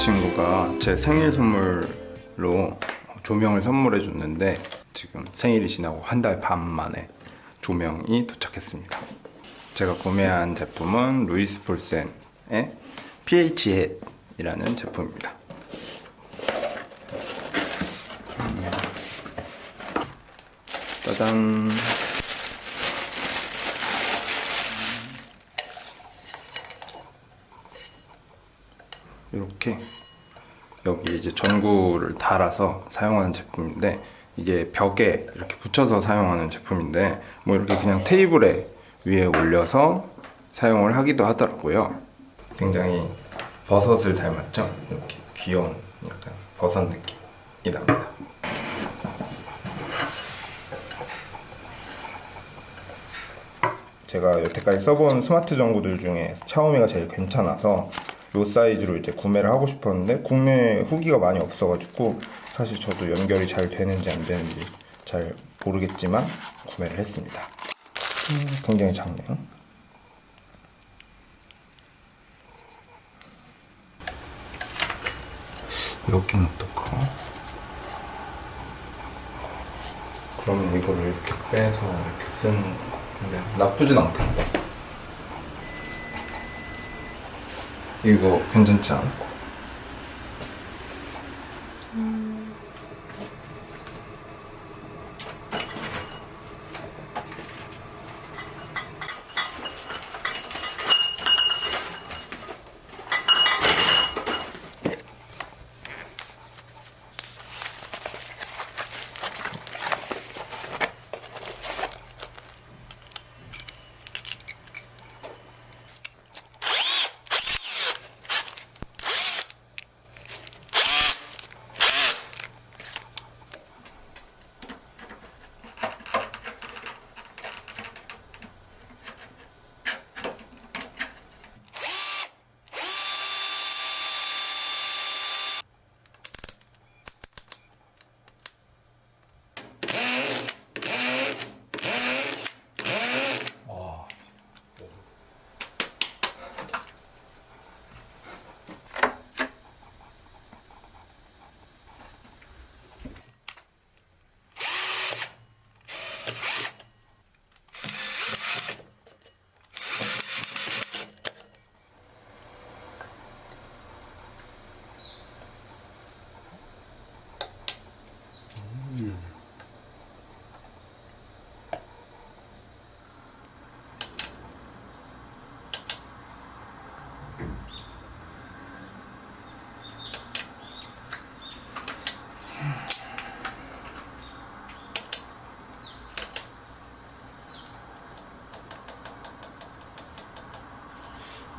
남자친구가 제 생일 선물로 조명을 선물해 줬는데 지금 생일이 지나고 한 달 반 만에 조명이 도착했습니다. 제가 구매한 제품은 루이스 폴센의 PH 햇이라는 제품입니다. 짜잔. 이렇게 여기 이제 전구를 달아서 사용하는 제품인데, 이게 벽에 이렇게 붙여서 사용하는 제품인데 뭐 이렇게 그냥 테이블에 위에 올려서 사용을 하기도 하더라고요. 굉장히 버섯을 닮았죠? 이렇게 귀여운 약간 버섯 느낌이 납니다. 제가 여태까지 써본 스마트 전구들 중에 샤오미가 제일 괜찮아서 이 사이즈로 이제 구매를 하고 싶었는데 국내 후기가 많이 없어가지고 사실 저도 연결이 잘 되는지 안 되는지 잘 모르겠지만 구매를 했습니다. 굉장히 작네요. 여기는 어떨까? 그러면 이거를 이렇게 빼서 이렇게 쓰는 건데 나쁘진 않던데. 이거 괜찮지 않아?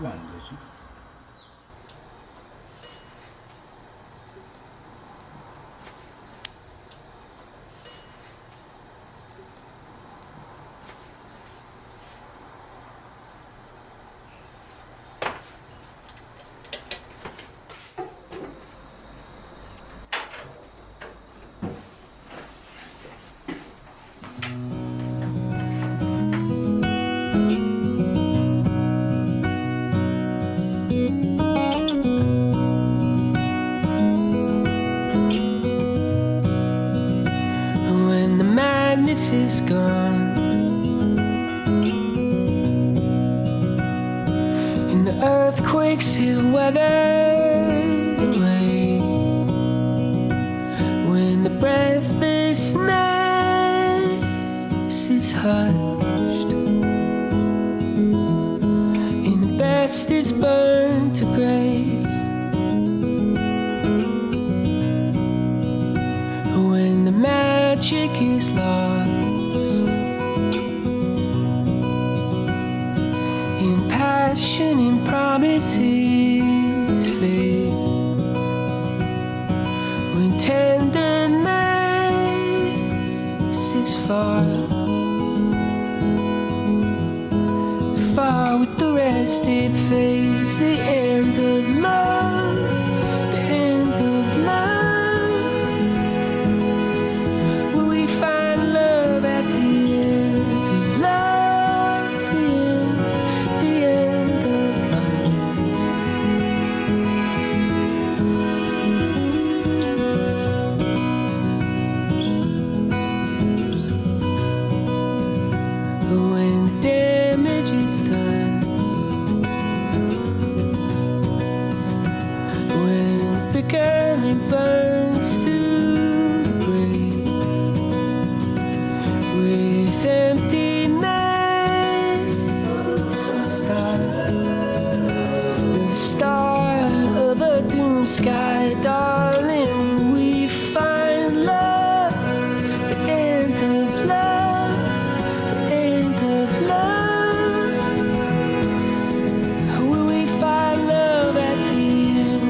왜 안 되지? Is gone and the earthquakes hit weather away, when the breathlessness is hushed and the best is burned to grey, when the magic is lost in passion and promises fades, when tenderness is far, far with the rest it fades, the end of love, the end of love. when the damage is done, when becoming burns through the break, with empty nights to start, the start of a doom sky, darling, we find love, the end of love, the end of love. Will we find love at the end?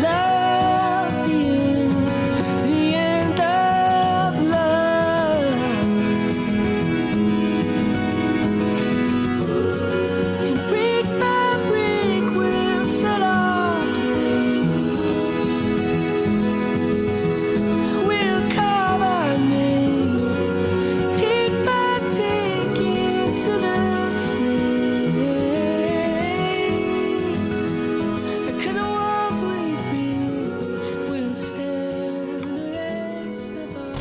Love, the end of love. And brick by brick we'll set our place. We'll carve our names, tick by tick into the face. 'Cause the walls we build will stand the rest of our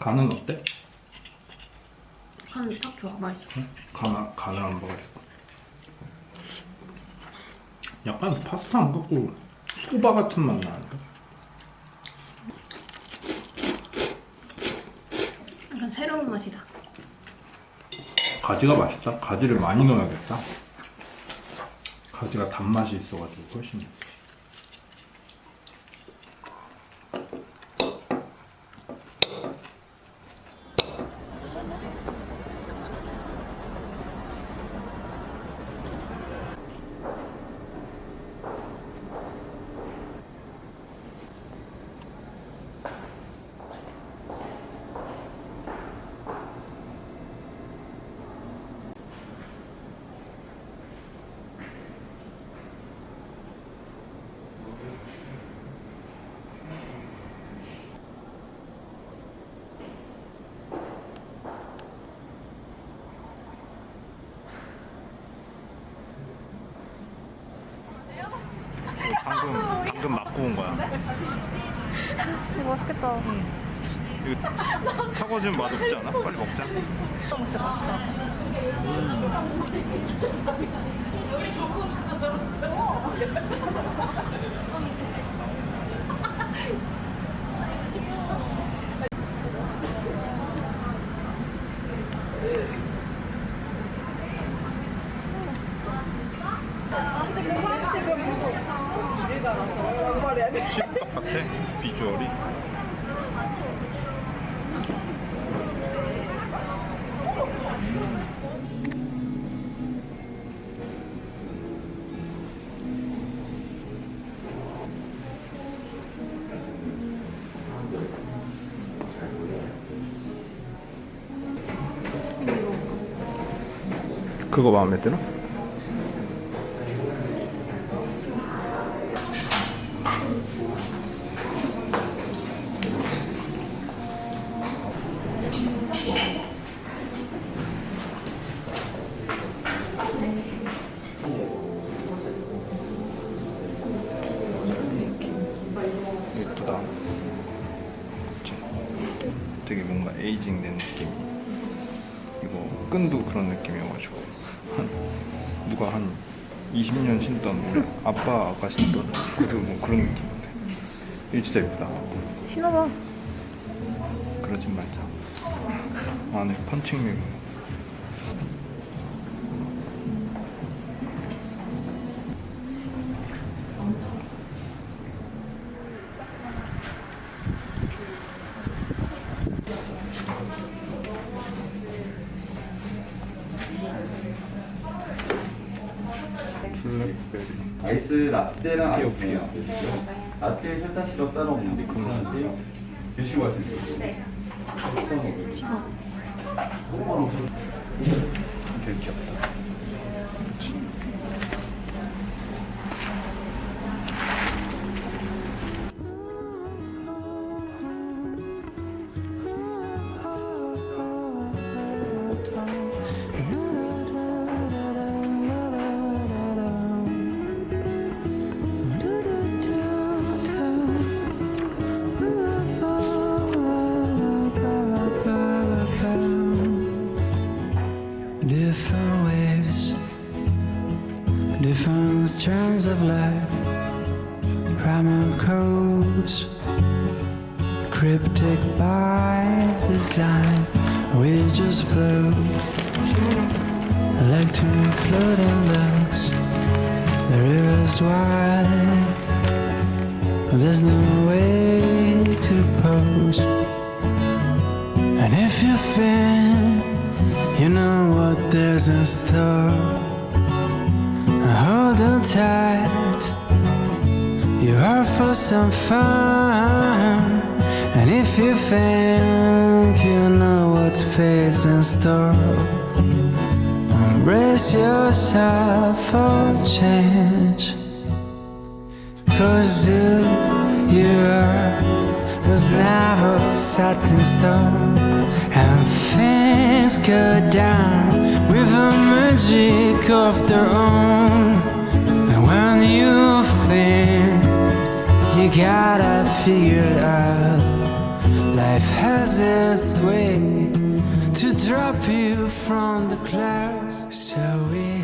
간은 어때? 간딱 좋아. 맛있어. 간을 안 먹어야겠다. 약간 파스타 안 갖고 소바 같은 맛 나는데? 약간 새로운 맛이다. 가지가 맛있다. 가지를 많이 넣어야겠다. 가지가 단맛이 있어가지고 훨씬. 방금 맞고 온 거야. 이거 맛있겠다. 이거 차가워지면 맛없지 않아? 빨리 먹자. 진짜 맛있다. 시루떡 같아 비주얼이. 그거 마음에 드나? 예쁘다. 그치? 되게 뭔가 에이징 된 느낌이. 이거 끈도 그런 느낌이어가지고 누가 한 20년 신던 우리 아빠가 신던 구두 뭐 그런 느낌인데 이거 진짜 예쁘다. 신어봐. 그러진 말자. 안에 펀칭력. 블랙베리. 아이스 라떼랑 아이스예요. 라떼에 설탕 시럽 따로 없는데 그거는지 드시고 하시면 돼요. 네. 되게 귀엽다. 그치? Different waves, different strands of life, primal codes, cryptic by design. We just float like two floating ducks. The river's wide, there's no way to pose. And if you feel you know what there's in store, hold on tight, you're out for some fun. And if you think you know what fate's in store, brace yourself for change. 'Cause who you are was never set in stone, and things go down with a magic of their own. And when you think you gotta figure it out, life has its way to drop you from the clouds. So we